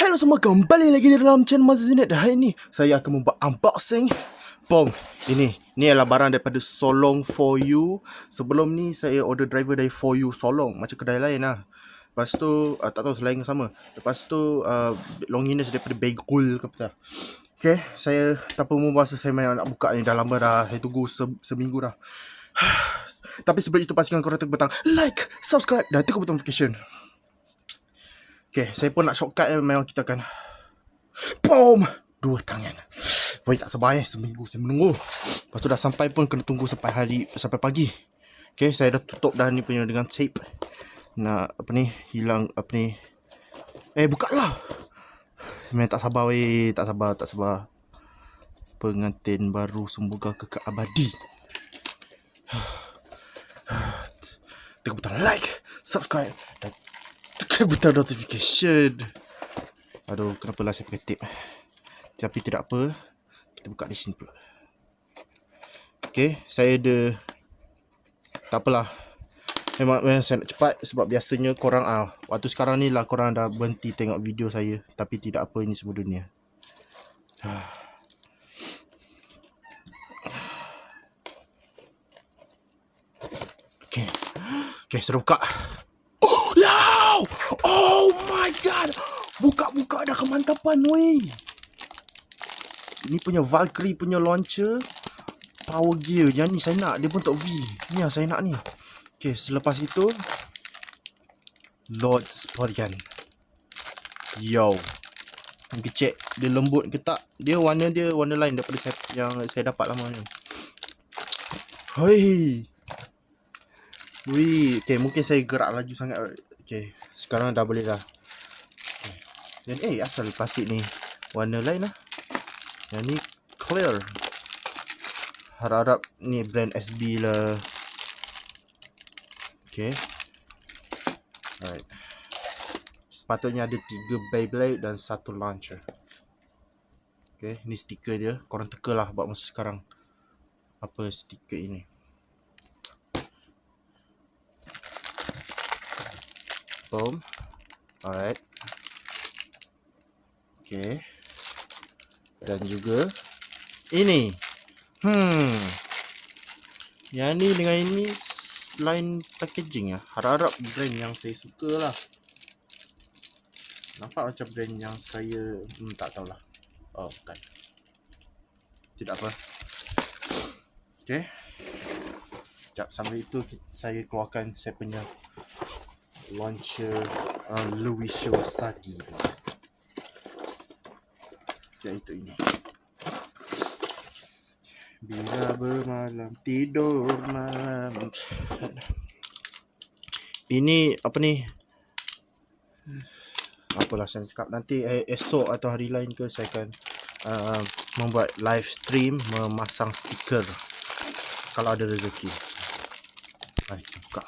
Hello semua, kembali lagi di dalam channel Mazhar Zinet. Dan hari ni saya akan membuat unboxing. Ini adalah barang daripada Solong For You. Sebelum ni saya order driver dari For You Solong, macam kedai lain lah. Lepas tu tak tahu selain sama. Lepas tu longiness daripada Bagel ke apa. Okay, saya tanpa membuang masa, saya main nak buka ni. Dah lama dah, saya tunggu seminggu dah. Tapi sebelum itu pastikan korang tekan butang like, subscribe dan tekan butang notification. Okay, saya pun nak shortcut memang kita akan boom! 2 tangan. Wait, tak sabar seminggu saya menunggu. Lepas tu dah sampai pun kena tunggu sampai pagi. Okay, saya dah tutup dah ni punya dengan tape. Nak hilang buka lah. Memang tak sabar tak sabar. Pengantin baru semoga kekal abadi. Tekan butang like, subscribe dan tekan butang notification. Aduh, kenapalah saya pakai tape. Tapi tidak apa, kita buka di sini pula. Okay, saya ada, tak apalah. Memang saya nak cepat sebab biasanya korang waktu sekarang ni lah korang dah berhenti tengok video saya. Tapi tidak apa, ini semua dunia. Okay, sudah buka. Oh, wow! Oh my god! Buka dah kemantapan, weh. Ni punya Valkyrie punya launcher, power gear. Yang ni saya nak, dia pun tak V. Ni yang saya nak ni. Okay, selepas itu Lord Spodyan. Yo, kita check dia lembut ke tak. Dia warna lain daripada yang saya dapat lama ni. Hoi. Wih, okay, mungkin saya gerak laju sangat. Okay, sekarang dah boleh dah. Okay. Dan asal plastik ni warna lain lah. Yang ni clear. Harap-harap ni brand SB lah. Okay. Alright. Sepatutnya ada 3 Beyblade dan 1 launcher. Okay, ni stiker dia. Korang teka lah buat masa sekarang. Apa stiker ini? Boom. Alright. Okay. Dan juga ini. Yang ni dengan ini line packaging ya. Harap-harap brand yang saya suka lah. Nampak macam brand yang saya tak tahulah. Oh, bukan. Tidak apa. Okay. Sekejap, sambil itu saya keluarkan saya punya launcher Louis Shosagi. Iaitu ini. Bila bermalam tidur malam. Ini apalah saya cakap, nanti esok atau hari lain ke saya akan membuat live stream memasang stiker kalau ada rezeki. Mari kita buka.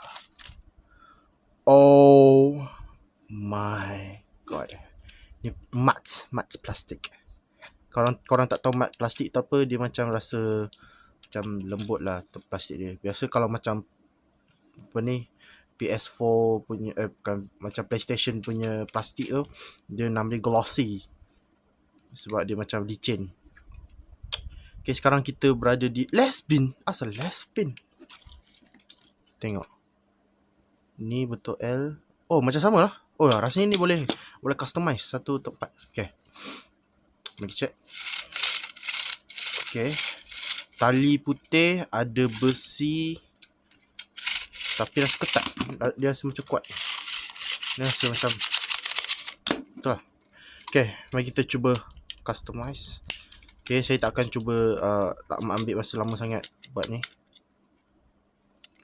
Oh my god. Ni mat plastik. Korang tak tahu mat plastik tu apa, dia macam rasa macam lembut lah plastik dia. Biasa kalau macam PS4 punya bukan, macam PlayStation punya plastik tu, dia namanya glossy sebab dia macam licin. Okay, sekarang kita berada di Lesbin. Asal Lesbin? Tengok. Ni betul L. Oh, macam sama lah. Oh, rasanya ni boleh customize satu tempat. Okay, mari check. Okay, tali putih, ada besi, tapi rasa ketat. Dia rasa macam kuat. Dia rasa macam betul lah. Okay, mari kita cuba customize. Okay, saya tak akan cuba ambil masa lama sangat buat ni.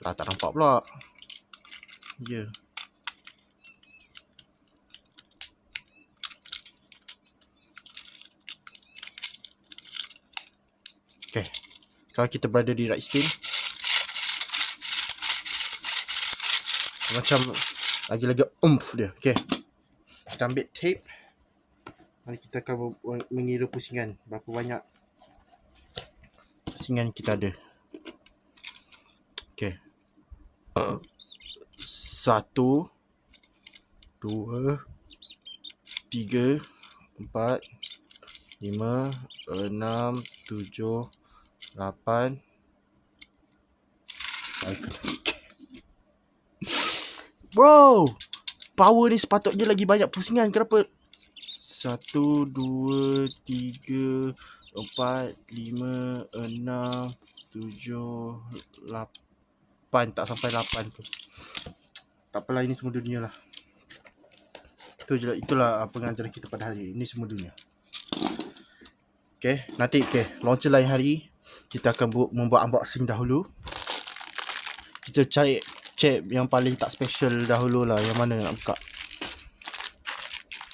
Tak nampak pula. Ya. Okay, kalau kita berada di right spin, macam lagi-lagi dia. Okay, kita ambil tape. Mari kita akan mengira pusingan. Berapa banyak pusingan kita ada. Okay. 1, 2, 3, 4, 5, 6, 7, 8. Bro, power ni sepatutnya lagi banyak pusingan. Kenapa? 1, 2, 3, 4, 5, 6, 7, 8. Tak sampai 8 tu. Tak apalah, ini semua dunia lah. Itulah pengajaran kita pada hari ini. Ini semua dunia. Okay, nanti launcher lain hari kita akan membuat unboxing dahulu. Kita cek yang paling tak special dahulu lah. Yang mana nak buka.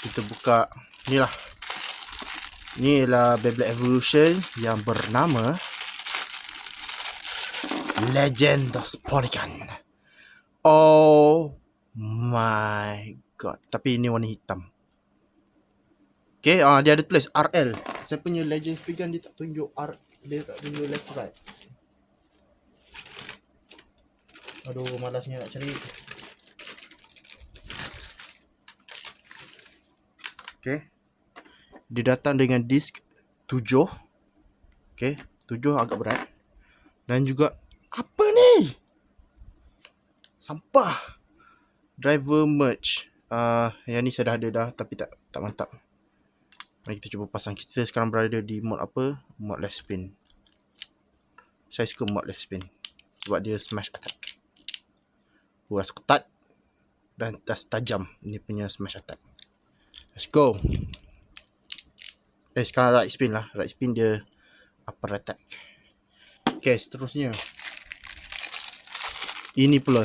Kita buka ni lah. Ni ialah Beyblade Evolution yang bernama Legend of Porygon. Oh my god. Tapi ini warna hitam. Okay, dia ada tulis RL. Saya punya Legend Porygon dia tak tunjuk R. Dia tak tunjuk left right. Aduh, malasnya nak cari. Okay. Dia datang dengan disk 7. Okay, 7 agak berat. Dan juga apa ni? Sampah. Driver merge. Yang ni saya dah ada dah, tapi tak mantap. Mari kita cuba pasang. Kita sekarang berada di mod apa? Mod left spin. Saya suka mod left spin sebab dia smash attack. Rasa ketat dan tajam. Ini punya smash attack. Let's go. Sekarang right spin lah. Right spin dia upper attack. Okay, seterusnya. Ini pula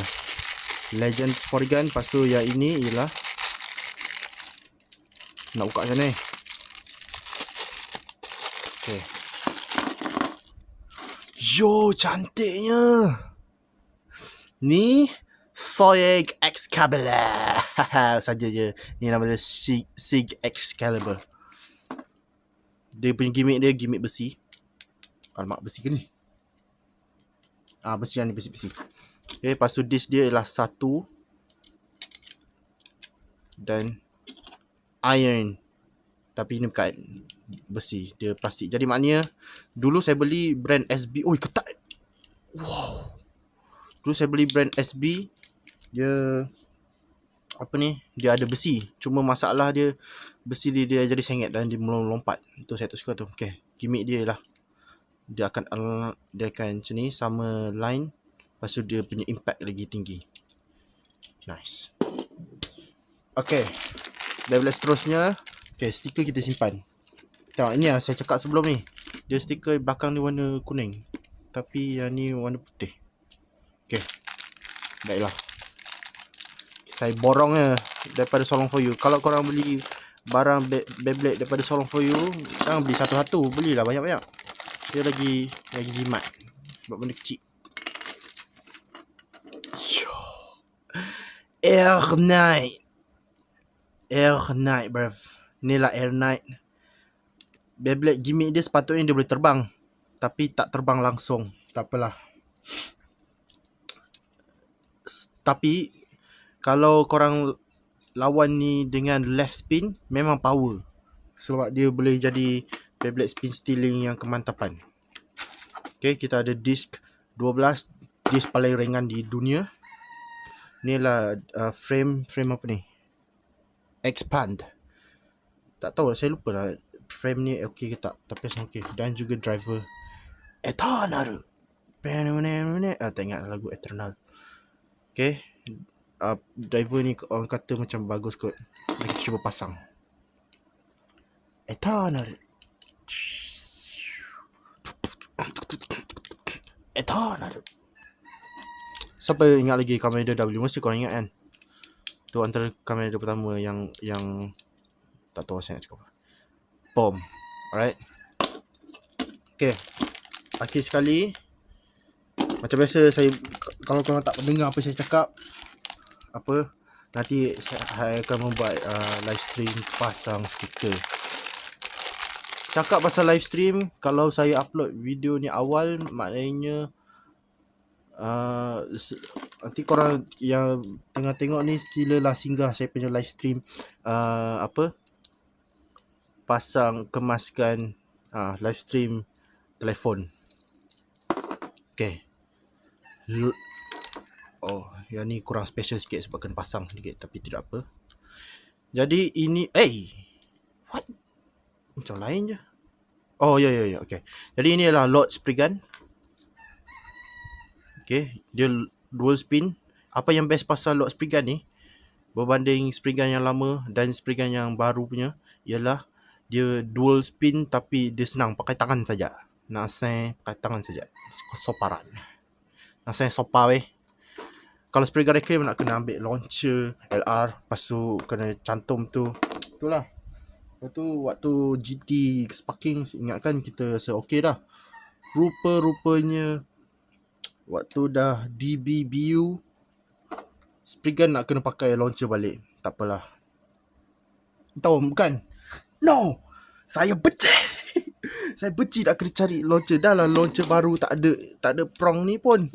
Legend Porygon. Lepas tu yang ini ialah, nak buka macam ni. Okay. Yo, cantiknya. Ni Sig Excalibur. Saja je. Ni nama dia Sig Excalibur. Dia punya gimmick dia gimmick besi. Alamak, besi ke ni? Besi yang ni, besi. Okay, lepas tu disk dia ialah 1 dan iron. Tapi ini bukan besi, dia plastik. Jadi maknanya dulu saya beli brand SB. Oi, ketat. Wow. Dulu saya beli brand SB. Dia apa ni? Dia ada besi. Cuma masalah dia besi dia jadi sengit dan dia melompat. Itu saya tak suka tu. Okay, gimmick dia ialah dia akan macam ni, sama line. Lepas tu dia punya impact lagi tinggi. Nice. Okay, level seterusnya. Okay, stiker kita simpan. Tengok, ini yang saya cakap sebelum ni. Dia stiker belakang ni warna kuning, tapi yang ni warna putih. Okay, baiklah. Saya borongnya daripada Solong For You. Kalau korang beli barang Beyblade daripada Solong For You, jangan beli satu-satu, belilah banyak-banyak. Dia lagi jimat sebab benda kecil. Air Knight, bruv. Inilah Air Knight. Beyblade gimmick dia sepatutnya dia boleh terbang, tapi tak terbang langsung. Tak apalah. Tapi kalau korang lawan ni dengan left spin, memang power. Sebab dia boleh jadi Beyblade spin stealing yang kemantapan. Okay, kita ada disk 12. Disk paling ringan di dunia. Ni lah frame apa ni? Expand. Tak tahu lah, saya lupa lah frame ni okey ke tak. Tapi saya okey. Dan juga driver Eternal. Tak ingat lagu Eternal. Okay, driver ni orang kata macam bagus kot. Kita cuba pasang Eternal. Siapa ingat lagi Kamen Rider W? Mesti korang ingat kan? Tu antara Kamen Rider pertama yang tak tahu saya nak cakap apa. Bomb. Alright. Okay, akhir sekali, macam biasa, saya, kalau korang tak mendengar apa saya cakap, nanti saya akan membuat live stream pasang stiker. Cakap pasal live stream, kalau saya upload video ni awal, maknanya nanti korang yang tengah tengok ni, silalah singgah saya punya live stream pasang kemaskan live stream telefon. Okay. Oh, yang ni kurang special sikit sebab kena pasang sikit, tapi tidak apa. Jadi ini what? Macam lain je. Oh ya, okay. Jadi ini adalah Lord Spriggan. Okay, dia dual spin. Apa yang best pasal Lord Spriggan ni berbanding Spriggan yang lama dan Spriggan yang baru punya ialah dia dual spin tapi dia senang pakai tangan saja. Nak asing pakai tangan saja. Soparan. Nak asing sopar weh. Kalau Spriggan Reclaim nak kena ambil launcher LR, lepas tu kena cantum tu. Itulah. Lepas tu waktu GT sparking, ingatkan kita rasa okey dah. Rupa-rupanya waktu dah DBBU, Spriggan nak kena pakai launcher balik. Tak apalah. Tahu bukan? No! Saya benci. Saya benci nak kena cari launcher. Dah lah launcher baru, tak ada prong ni pun.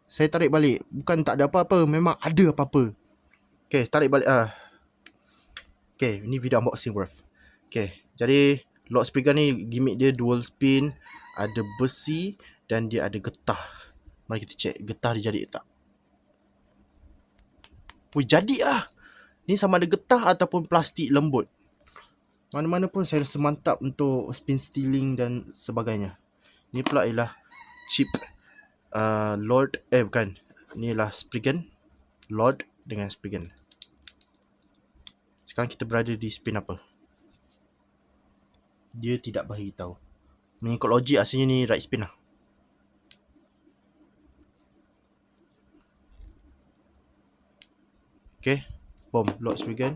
Saya tarik balik. Bukan tak ada apa-apa, memang ada apa-apa. Okay, tarik balik Okay, ni video unboxing bro. Okay, jadi Lord Spriggan ni gimmick dia dual spin, ada besi dan dia ada getah. Mari kita check getah dia jadi tak. Wih, jadi lah. Ni sama ada getah ataupun plastik lembut. Mana-mana pun saya rasa mantap untuk spin stealing dan sebagainya. Ni pula ialah chip Lord, bukan. Ni ialah Spriggan, Lord dengan Spriggan. Sekarang kita berada di spin apa? Dia tidak bagi tahu. Mengikut logik aslinya ni right spin lah. Okay, boom, Lord Spriggan.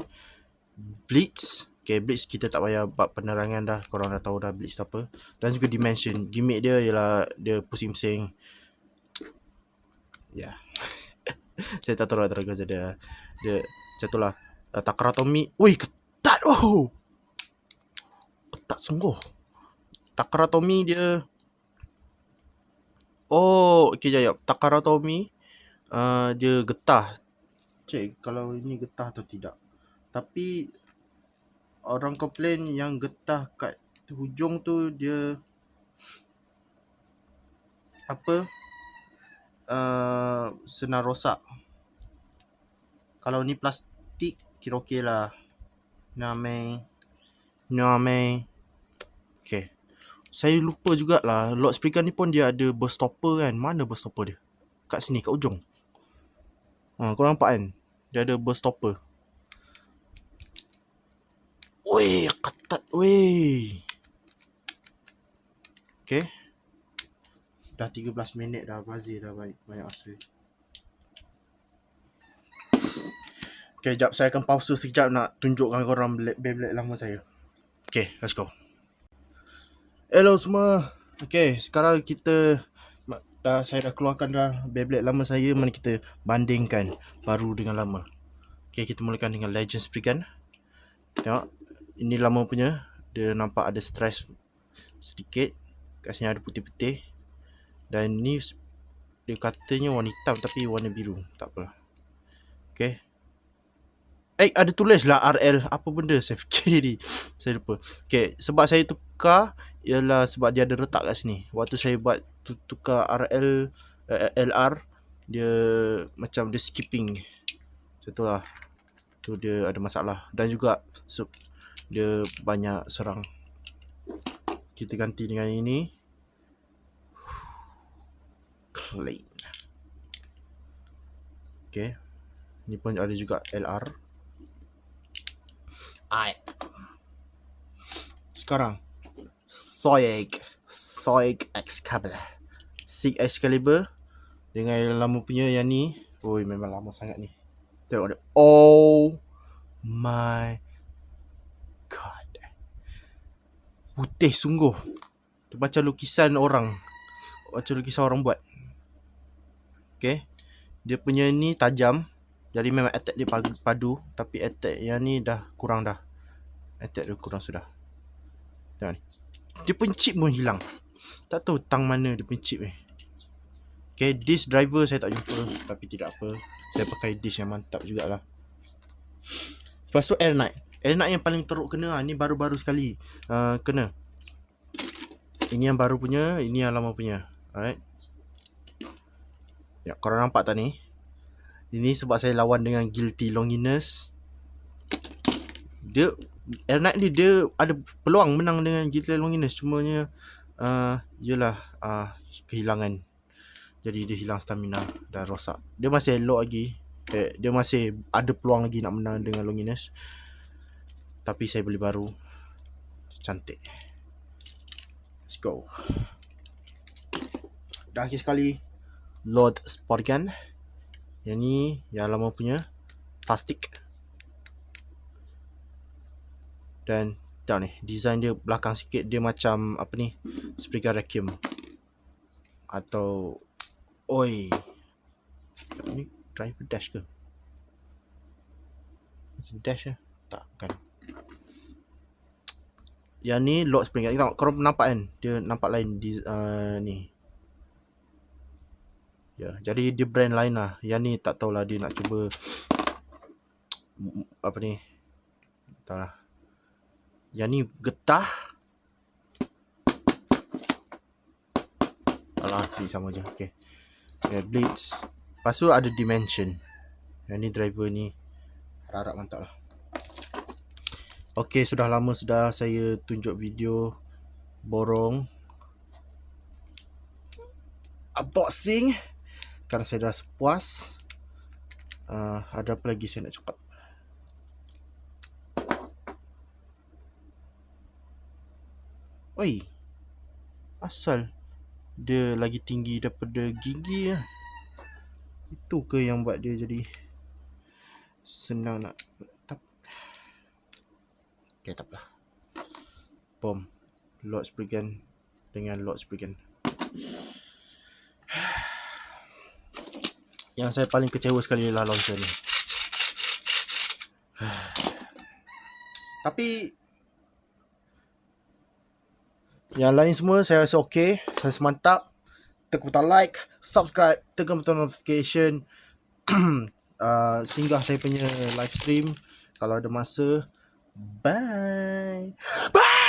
Blitz. Okay, Blitz kita tak payah buat penerangan dah. Korang dah tahu dah Blitz apa. Dan juga Dimension. Gimmick dia ialah dia pusing-pusing. Ya. Yeah. Saya tak tahu lah terus dia macam tu lah. Takaratomi. Wih, ketat. Oh, ketat sungguh. Takaratomi dia. Oh, okay, jap. Takaratomi dia getah. Cek kalau ini getah atau tidak. Tapi orang komplain yang getah kat hujung tu dia apa? Senang rosak. Kalau ni plastik kira okey lah. Namai. Okay. Saya lupa jugalah. Lord Spriggan ni pun dia ada burst stopper kan. Mana burst stopper dia? Kat sini, kat ujung. Korang nampak kan? Dia ada burst stopper. Weh, ketat weh. Okay. Dah 13 minit dah. Bazir dah banyak asli. Okay, jap saya akan pause sekejap nak tunjukkan korang Beyblade lama saya. Okay, let's go. Hello semua. Okay, sekarang saya dah keluarkan dah Beyblade lama saya. Mari kita bandingkan baru dengan lama. Okay, kita mulakan dengan Legend Spriggan. Tengok, ini lama punya. Dia nampak ada stress sedikit. Kat sini ada putih-putih. Dan ni dia katanya warna hitam tapi warna biru. Tak apalah. Okay. Ada tulis lah RL. Apa benda saya fikir ni. Saya lupa. Okay, sebab saya tukar ialah sebab dia ada retak kat sini. Waktu saya buat tukar RL LR, dia macam dia skipping. Macam tu lah. Tu dia ada masalah. Dan juga dia banyak serang. Kita ganti dengan ini. Clean. Okay. Ni pun ada juga LR. Sekarang Soig Excalibur. Sig Excalibur dengan yang lama punya yang ni. Oi, memang lama sangat ni. Tengok dia. Oh my god. Putih sungguh. Dia macam lukisan orang. Buat. Okay. Dia punya ni tajam. Jadi memang attack dia padu. Tapi attack yang ni dah kurang dah. Attack dia kurang sudah. Dan dia punya chip pun hilang. Tak tahu tang mana dia punya chip ni. Okay, disk driver saya tak jumpa. Tapi tidak apa. Saya pakai disk yang mantap jugalah. Lepas tu Air Knight yang paling teruk kena. Ni baru-baru sekali kena. Ini yang baru punya, ini yang lama punya. Alright. Ya, korang nampak tak ni? Ini sebab saya lawan dengan Guilty Longinus. Dia Air Knight ni dia ada peluang menang dengan Guilty Longinus, cumanya yelah kehilangan. Jadi dia hilang stamina dan rosak. Dia masih elok lagi. Dia masih ada peluang lagi nak menang dengan Longinus. Tapi saya beli baru. Cantik. Let's go. Dan akhir sekali Lord Sporgan. Yang ni yang lama punya, plastik. Dan tengok ni, design dia belakang sikit dia macam apa ni, Spriggan Requiem. Atau oi, ni driver dash ke? Macam dash ke? Tak, bukan. Yang ni Lord Spriggan. Tengok, korang nampak kan? Dia nampak lain di ni. Ya, jadi dia brand lain lah. Yang ni tak tahulah dia nak cuba apa ni. Tak lah. Yang ni getah. Alah, ni sama je. Okay. Blades. Lepas tu ada Dimension. Yang ni driver ni. Harap mantap lah. Okay, sudah lama sudah saya tunjuk video borong unboxing. Kerana saya dah puas. Ada apa lagi saya nak cakap? Oi, asal dia lagi tinggi daripada gigi lah. Itu ke yang buat dia jadi senang nak okay, tak apalah. Bom Lord Spriggan dengan Lord Spriggan. Yang saya paling kecewa sekali adalah launcher ni. Tapi yang lain semua saya rasa okey. Saya rasa mantap. Tekan butang like, subscribe, tekan butang notification. Singgah saya punya live stream kalau ada masa. Bye. Bye.